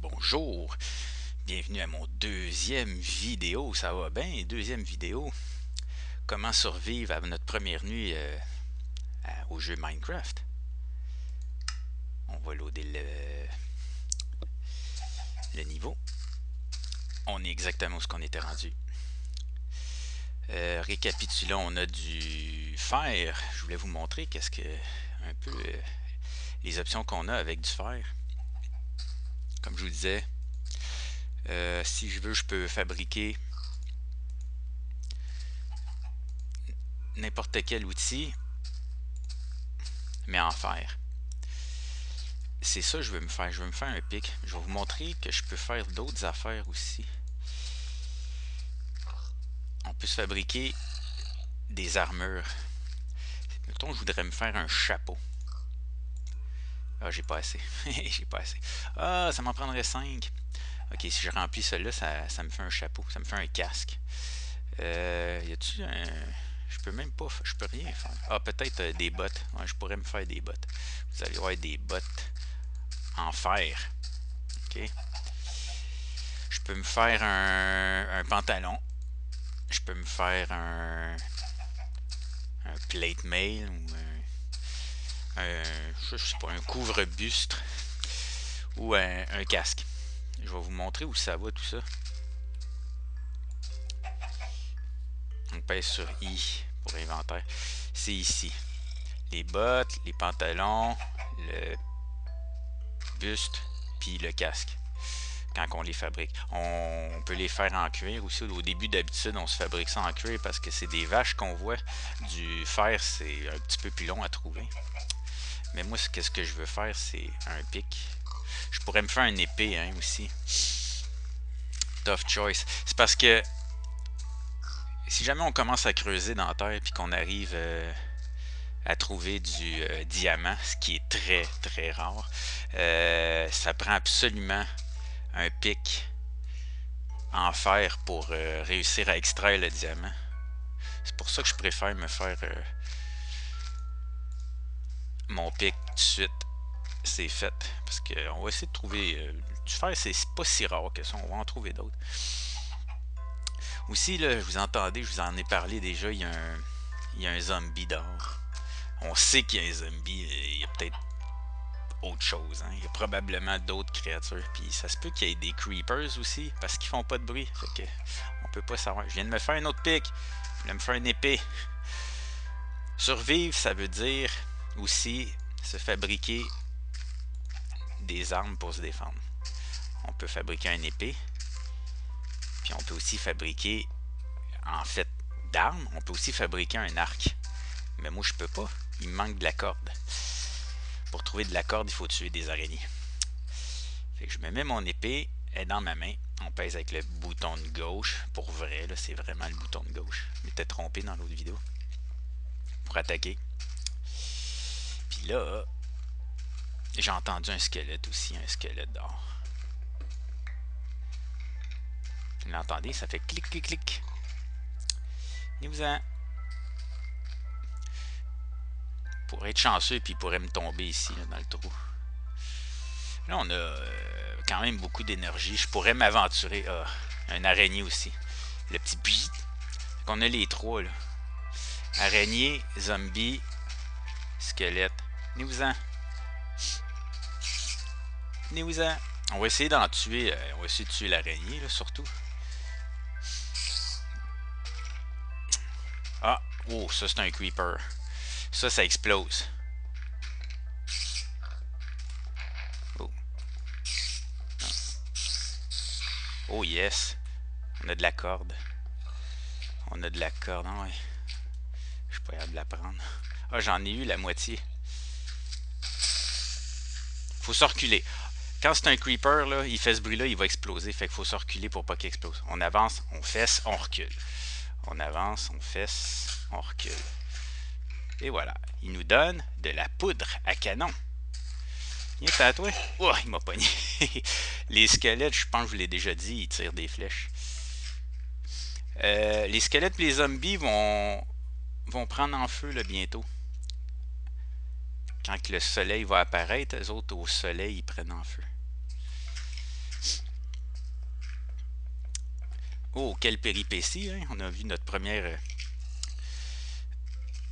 bonjour, bienvenue à mon deuxième vidéo, ça va bien, deuxième vidéo, comment survivre à notre première nuit au jeu Minecraft. On va loader le niveau, on est exactement où ce qu'on était rendu. Récapitulons, on a du fer, je voulais vous montrer qu'est-ce que, un peu, les options qu'on a avec du fer. Comme je vous disais, si je veux, je peux fabriquer n'importe quel outil, mais en fer. C'est ça que je veux me faire. Je veux me faire un pic. Je vais vous montrer que je peux faire d'autres affaires aussi. On peut se fabriquer des armures. Mettons, je voudrais me faire un chapeau. Ah, j'ai pas assez. J'ai pas assez. Ah, ça m'en prendrait 5. Ok, si je remplis celui-là, ça me fait un chapeau. Ça me fait un casque. Y a-tu un... Je peux même pas... Je peux rien faire. Ah, peut-être des bottes. Ouais, je pourrais me faire des bottes. Vous allez voir des bottes en fer. Ok. Je peux me faire un pantalon. Je peux me faire un plate mail ou je sais pas, un couvre-buste ou un casque. Je vais vous montrer où ça va tout ça. On pèse sur I pour inventaire. C'est ici. Les bottes, les pantalons, le buste, puis le casque. Quand on les fabrique. On peut les faire en cuir aussi. Au début, d'habitude, on se fabrique ça en cuir parce que c'est des vaches qu'on voit. Du fer, c'est un petit peu plus long à trouver. Mais moi, ce que je veux faire, c'est un pic. Je pourrais me faire une épée hein, aussi. Tough choice. C'est parce que si jamais on commence à creuser dans la terre et qu'on arrive à trouver du diamant, ce qui est très très rare, ça prend absolument un pic en fer pour réussir à extraire le diamant. C'est pour ça que je préfère me faire mon pic tout de suite. C'est fait. Parce qu'on va essayer de trouver du fer, c'est pas si rare que ça. On va en trouver d'autres. Aussi, là, vous entendez, je vous en ai parlé déjà, il y a un zombie dehors. On sait qu'il y a un zombie, il y a peut-être autre chose. Hein. Il y a probablement d'autres créatures. Puis ça se peut qu'il y ait des creepers aussi, parce qu'ils font pas de bruit. Fait que on peut pas savoir. Je viens de me faire un autre pic. Je voulais me faire une épée. Survivre, ça veut dire aussi se fabriquer des armes pour se défendre. On peut fabriquer une épée. Puis on peut aussi fabriquer, en fait, d'armes. On peut aussi fabriquer un arc. Mais moi, je peux pas. Il me manque de la corde. Pour trouver de la corde, il faut tuer des araignées. Fait que je me mets mon épée, elle est dans ma main. On pèse avec le bouton de gauche. Pour vrai, là, c'est vraiment le bouton de gauche. Je m'étais trompé dans l'autre vidéo. Pour attaquer. Puis là, j'ai entendu un squelette aussi, un squelette d'or. Vous l'entendez? Ça fait clic, clic, clic. Venez-vous-en. Pour être chanceux, puis il pourrait me tomber ici, là, dans le trou. Là, on a quand même beaucoup d'énergie. Je pourrais m'aventurer. Ah, un araignée aussi. Le petit bit. On a les trois, là. Araignée, zombie, squelette. Venez-vous-en. Venez-vous-en. On va essayer d'en tuer. On va essayer de tuer l'araignée, là, surtout. Ah, oh, ça c'est un creeper. Ça explose. Oh. Oh yes. On a de la corde. On a de la corde, hein, ouais. Je suis pas capable de la prendre. Ah, j'en ai eu la moitié. Faut se reculer. Quand c'est un creeper, là, il fait ce bruit-là, il va exploser. Fait qu'il faut se reculer pour pas qu'il explose. On avance, on fesse, on recule. On avance, on fesse, on recule. Et voilà. Il nous donne de la poudre à canon. Viens, t'as à toi. Oh, il m'a pogné. Les squelettes, je pense que je vous l'ai déjà dit, ils tirent des flèches. Les squelettes et les zombies vont prendre en feu là, bientôt. Quand le soleil va apparaître, les autres au soleil, ils prennent en feu. Oh, quelle péripétie, hein? On a vu notre première...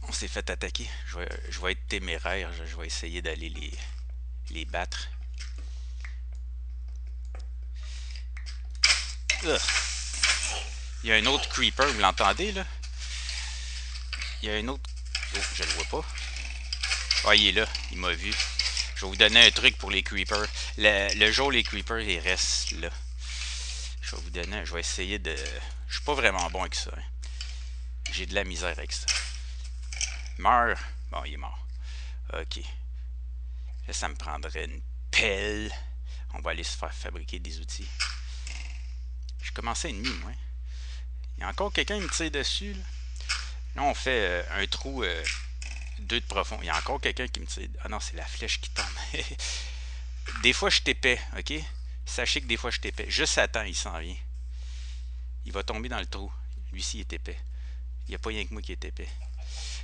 on s'est fait attaquer. Je vais être téméraire. Je vais essayer d'aller les battre. Ugh. Il y a un autre creeper, vous l'entendez, là? Il y a un autre... Oh, je le vois pas. Ah, il est là. Il m'a vu. Je vais vous donner un truc pour les creepers. Le jour, les creepers, ils restent là. Je vais vous donner... Je vais essayer de... Je suis pas vraiment bon avec ça. Hein. J'ai de la misère avec ça. Meurs. Bon, il est mort. Ok. Là, ça me prendrait une pelle. On va aller se faire fabriquer des outils. Je commençais ennemi, moi. Il y a encore quelqu'un qui me tire dessus. Là, on fait un trou 2 de profond. Il y a encore quelqu'un qui me tire. Ah non, c'est la flèche qui tombe. Des fois, je t'épais, ok? Sachez que des fois, je t'épais. Juste attends, il s'en vient. Il va tomber dans le trou. Lui-ci, il est épais. Il n'y a pas rien que moi qui est épais.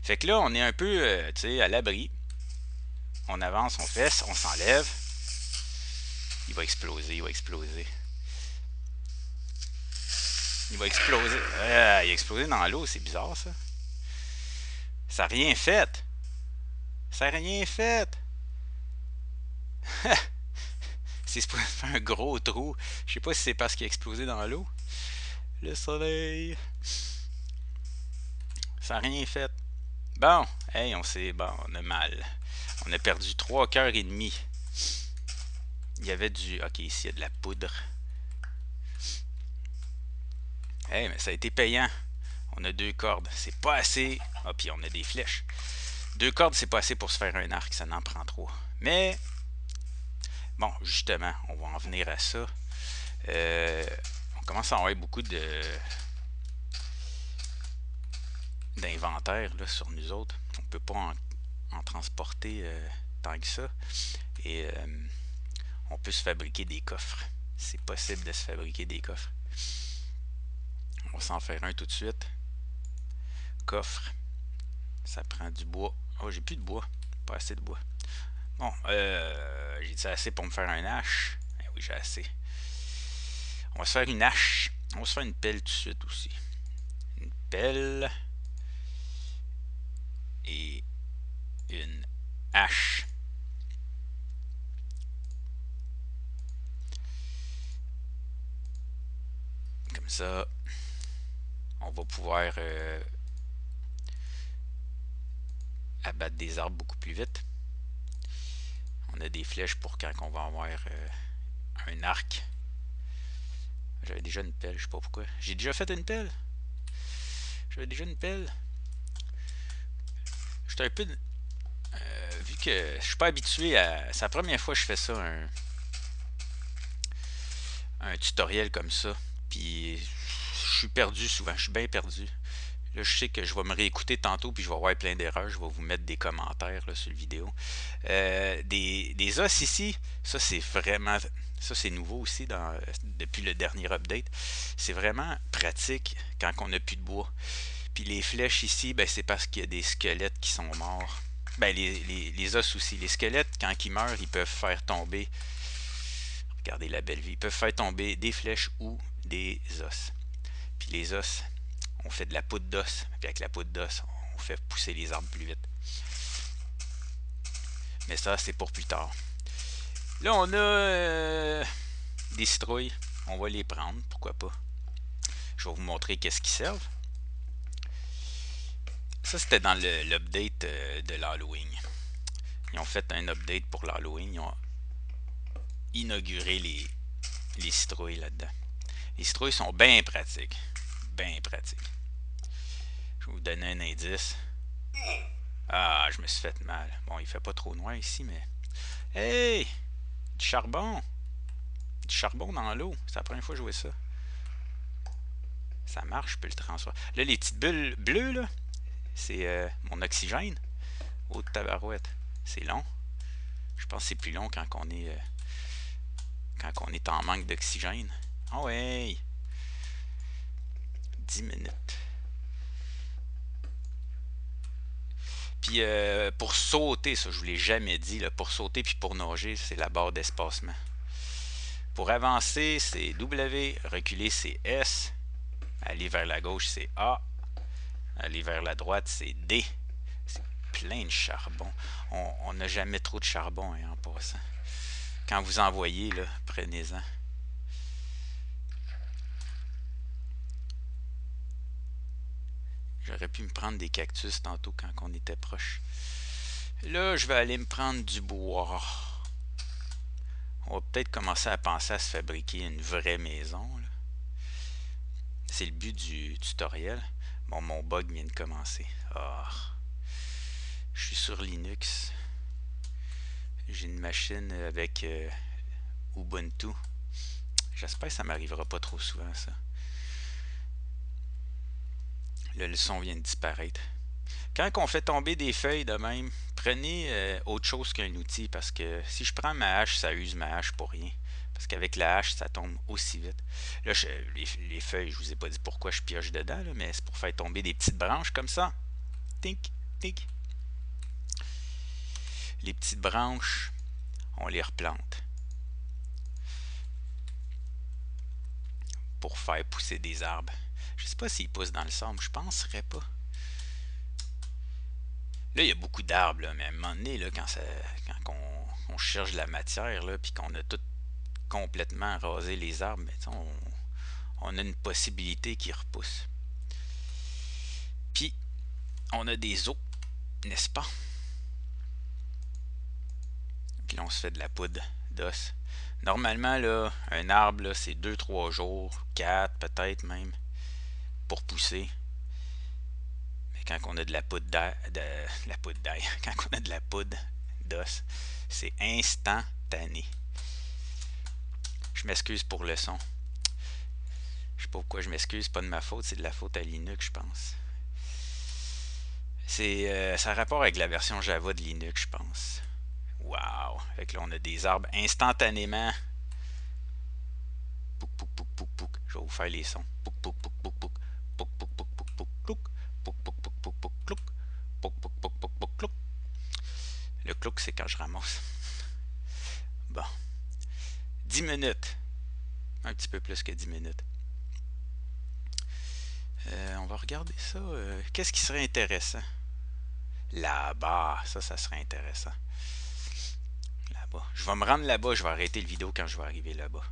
Fait que là, on est un peu, tu sais, à l'abri. On avance, on fesse, on s'enlève. Il va exploser, il va exploser. Il va exploser. Il a explosé dans l'eau, c'est bizarre ça. Ça n'a rien fait. Ça n'a rien fait. C'est supposé faire un gros trou. Je sais pas si c'est parce qu'il a explosé dans l'eau. Le soleil. Ça n'a rien fait. Bon, hey, bon, on a mal. On a perdu 3 cœurs et demi. Il y avait du... Ok, ici, il y a de la poudre. Hey, mais ça a été payant. On a 2 cordes. C'est pas assez. Ah, puis on a des flèches. 2 cordes, c'est pas assez pour se faire un arc. Ça en prend 3. Mais... Bon, justement, on va en venir à ça. On commence à avoir beaucoup d'inventaire sur nous autres. On peut pas en transporter tant que ça. Et on peut se fabriquer des coffres. C'est possible de se fabriquer des coffres. On va s'en faire un tout de suite. Coffre. Ça prend du bois. Oh, j'ai plus de bois. Pas assez de bois. Bon, j'ai-tu assez pour me faire un hache? Eh oui, j'ai assez. On va se faire une hache. On va se faire une pelle tout de suite aussi. Une pelle. Et une hache. Comme ça, on va pouvoir abattre des arbres beaucoup plus vite. On a des flèches pour quand on va avoir un arc. J'avais déjà une pelle, je sais pas pourquoi. J'ai déjà fait une pelle. J'avais déjà une pelle. J'étais un peu... vu que je suis pas habitué à... C'est la première fois que je fais ça, un tutoriel comme ça. Puis je suis perdu souvent, je suis bien perdu. Là, je sais que je vais me réécouter tantôt, puis je vais avoir plein d'erreurs. Je vais vous mettre des commentaires là, sur la vidéo. Des os ici, ça c'est vraiment... Ça c'est nouveau aussi depuis le dernier update. C'est vraiment pratique quand on n'a plus de bois. Puis les flèches ici, ben, c'est parce qu'il y a des squelettes qui sont morts. Ben, les os aussi. Les squelettes, quand ils meurent, ils peuvent faire tomber... Regardez la belle vie. Ils peuvent faire tomber des flèches ou des os. Puis les os... On fait de la poudre d'os. Puis avec la poudre d'os, on fait pousser les arbres plus vite. Mais ça, c'est pour plus tard. Là, on a des citrouilles. On va les prendre, pourquoi pas. Je vais vous montrer qu'est-ce qu'ils servent. Ça, c'était dans l'update de l'Halloween. Ils ont fait un update pour l'Halloween. Ils ont inauguré les citrouilles là-dedans. Les citrouilles sont bien pratiques. Bien pratiques. Je vais vous donner un indice. Ah, je me suis fait mal. Bon, il fait pas trop noir ici, mais... Hey! Du charbon! Du charbon dans l'eau. C'est la première fois que je vois ça. Ça marche, je peux le transformer. Là, les petites bulles bleues, là, c'est mon oxygène. Oh, tabarouette. C'est long. Je pense que c'est plus long quand on est en manque d'oxygène. Ah ouais! 10 minutes. Puis pour sauter, ça je vous l'ai jamais dit, là, pour sauter puis pour nager, c'est la barre d'espacement. Pour avancer, c'est W, reculer, c'est S. Aller vers la gauche, c'est A. Aller vers la droite, c'est D. C'est plein de charbon. On n'a jamais trop de charbon, hein, en passant. Quand vous envoyez, là, prenez-en. J'aurais pu me prendre des cactus tantôt quand on était proche. Là, je vais aller me prendre du bois. On va peut-être commencer à penser à se fabriquer une vraie maison. C'est le but du tutoriel. Bon, mon bug vient de commencer. Ah, je suis sur Linux. J'ai une machine avec Ubuntu. J'espère que ça m'arrivera pas trop souvent, ça. Le son vient de disparaître. Quand on fait tomber des feuilles de même, prenez autre chose qu'un outil, parce que si je prends ma hache, ça use ma hache pour rien. Parce qu'avec la hache, ça tombe aussi vite. Là, les feuilles, je vous ai pas dit pourquoi je pioche dedans, là, mais c'est pour faire tomber des petites branches comme ça. Tink, tink. Les petites branches, on les replante pour faire pousser des arbres. Je sais pas s'ils poussent dans le sable, je penserais pas. Là, il y a beaucoup d'arbres, mais à un moment donné, là, quand on cherche de la matière, là, puis qu'on a tout complètement rasé les arbres, mais on a une possibilité qui repousse. Puis, on a des os, n'est-ce pas? Puis là, on se fait de la poudre d'os. Normalement, là, un arbre, c'est 2-3 jours, 4 peut-être même, pour pousser. Mais quand on a de la poudre d'ail, quand on a de la poudre d'os, c'est instantané. Je m'excuse pour le son. Je sais pas pourquoi je m'excuse, c'est pas de ma faute, c'est de la faute à Linux, je pense. Ça a rapport avec la version Java de Linux, je pense. Wow! Fait que là, on a des arbres instantanément. Pouc, pouc, pouc, pouc, pouc. Je vais vous faire les sons. Pouc, pouc, pouc, pouc, pouc. Pouc, pouc, pouc, pouc, pouc, pouc. Pouc, pouc, pouc, pouc, pouc, clouc. Pouc, pouc, pouc, pouc, pouc, clouc. Le clouc, c'est quand je ramasse. Bon. 10 minutes. Un petit peu plus que 10 minutes. On va regarder ça. Qu'est-ce qui serait intéressant? Là-bas. Ça serait intéressant. Là-bas. Je vais me rendre là-bas. Je vais arrêter le vidéo quand je vais arriver là-bas.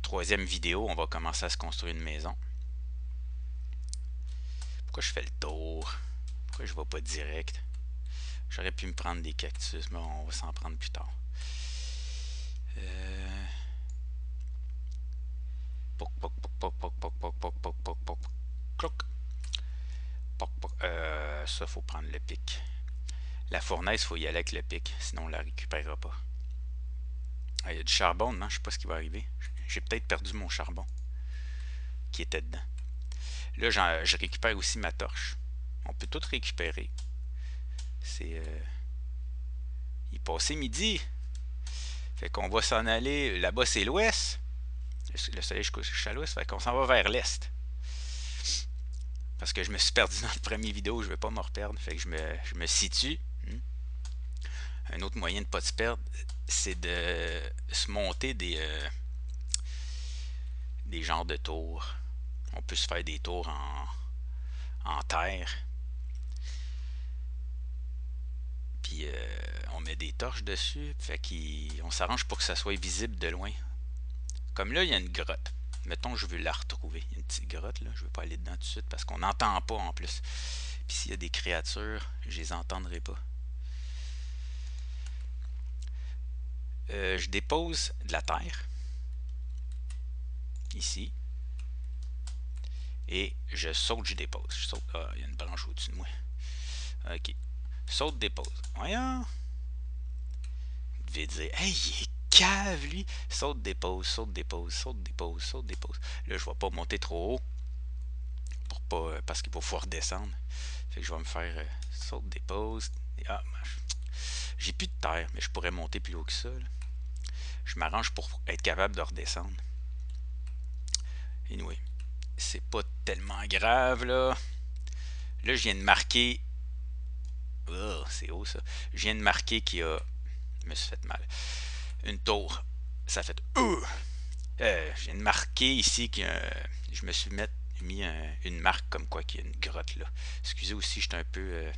Troisième vidéo, on va commencer à se construire une maison. Pourquoi je fais le tour? Pourquoi je ne vais pas direct? J'aurais pu me prendre des cactus, mais on va s'en prendre plus tard. Poc, poc, poc, poc, poc, poc, poc, poc, poc, poc, poc, cloc. Poc, poc. Ça, faut prendre le pic. La fournaise, faut y aller avec le pic, sinon on la récupérera pas. Ah, il y a du charbon dedans, je sais pas ce qui va arriver. J'ai peut-être perdu mon charbon qui était dedans. Là, je récupère aussi ma torche. On peut tout récupérer. C'est... il est passé midi. Fait qu'on va s'en aller. Là-bas, c'est l'ouest. Le soleil je couche à l'ouest. Fait qu'on s'en va vers l'est. Parce que je me suis perdu dans le premier vidéo. Je ne vais pas me reperdre. Fait que je me situe. Un autre moyen de ne pas se perdre, c'est de se monter des genres de tours. On peut se faire des tours en terre. Puis on met des torches dessus. Fait qu'on s'arrange pour que ça soit visible de loin. Comme là, il y a une grotte. Mettons que je veux la retrouver. Il y a une petite grotte là. Je ne veux pas aller dedans tout de suite parce qu'on n'entend pas en plus. Puis s'il y a des créatures, je les entendrai pas. Je dépose de la terre. Ici. Et je saute, je dépose. Je saute. Ah, il y a une branche au-dessus de moi. Ok. Saute, dépose. Voyons. Vous devez dire, hey, il est cave, lui. Saute, dépose, saute, dépose, saute, dépose, saute, dépose. Là, je ne vais pas monter trop haut. Pour pas, parce qu'il va falloir redescendre. Fait que je vais me faire saute, dépose. Et, j'ai plus de terre, mais je pourrais monter plus haut que ça. Là. Je m'arrange pour être capable de redescendre. Anyway, c'est pas tellement grave, là. Là, je viens de marquer... Oh, c'est haut, ça. Je viens de marquer qu'il y a... Je me suis fait mal. Une tour. Ça fait... je viens de marquer ici que je me suis J'ai mis une marque comme quoi qu'il y a une grotte là. Excusez aussi, je suis un peu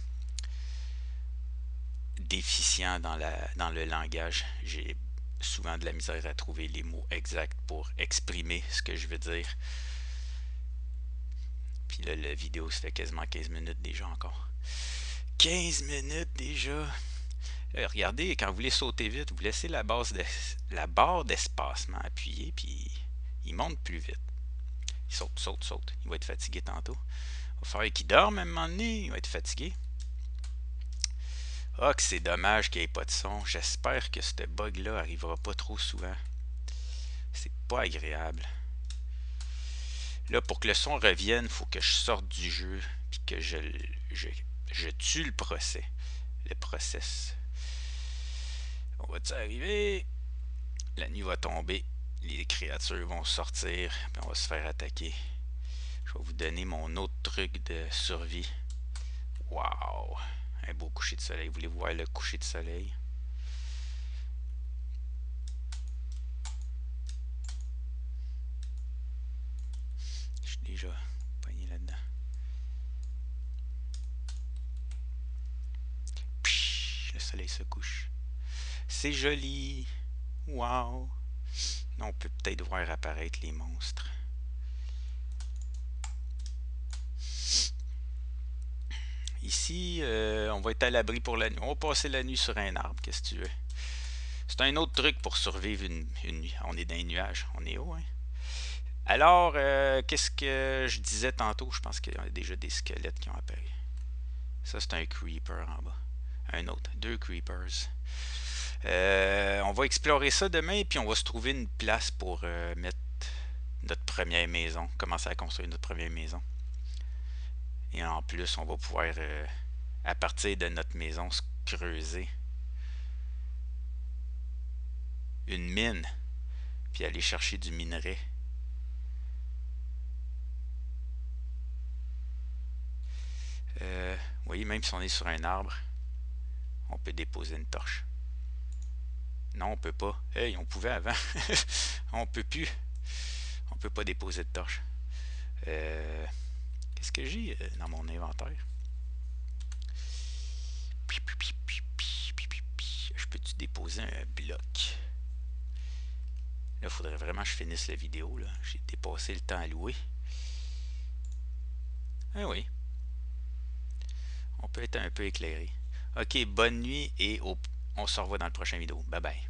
déficient dans le langage. J'ai souvent de la misère à trouver les mots exacts pour exprimer ce que je veux dire. Puis là, la vidéo, ça fait quasiment 15 minutes déjà encore. 15 minutes déjà! Regardez, quand vous voulez sauter vite, vous laissez la barre d'espacement appuyée, puis il monte plus vite. Il saute, saute, saute. Il va être fatigué tantôt. Il va falloir qu'il dorme à un moment donné. Il va être fatigué. Ah, que c'est dommage qu'il n'y ait pas de son. J'espère que ce bug-là arrivera pas trop souvent. C'est pas agréable. Là, pour que le son revienne, il faut que je sorte du jeu puis que je tue le procès. Le process. On va-tu arriver? La nuit va tomber. Les créatures vont sortir. Puis on va se faire attaquer. Je vais vous donner mon autre truc de survie. Wow! Un beau coucher de soleil. Voulez-vous voir le coucher de soleil? Je suis déjà pogné là-dedans. Psh, le soleil se couche. C'est joli! Wow! On peut peut-être voir apparaître les monstres. Ici, on va être à l'abri pour la nuit. On va passer la nuit sur un arbre, qu'est-ce que tu veux. C'est un autre truc pour survivre une nuit. On est dans les nuages. On est haut, hein? Alors, qu'est-ce que je disais tantôt? Je pense qu'il y a déjà des squelettes qui ont apparu. Ça, c'est un creeper en bas. Un autre. Deux creepers. On va explorer ça demain, puis on va se trouver une place pour mettre notre première maison. Commencer à construire notre première maison. Et en plus, on va pouvoir, à partir de notre maison, se creuser une mine, puis aller chercher du minerai. Vous voyez, même si on est sur un arbre, on peut déposer une torche. Non, on peut pas. Hey, on pouvait avant. On peut plus. On peut pas déposer de torche. Qu'est-ce que j'ai dans mon inventaire? Je peux-tu déposer un bloc? Là, il faudrait vraiment que je finisse la vidéo. J'ai dépassé le temps alloué. Ah oui. On peut être un peu éclairé. Ok, bonne nuit et on se revoit dans le prochain vidéo. Bye bye.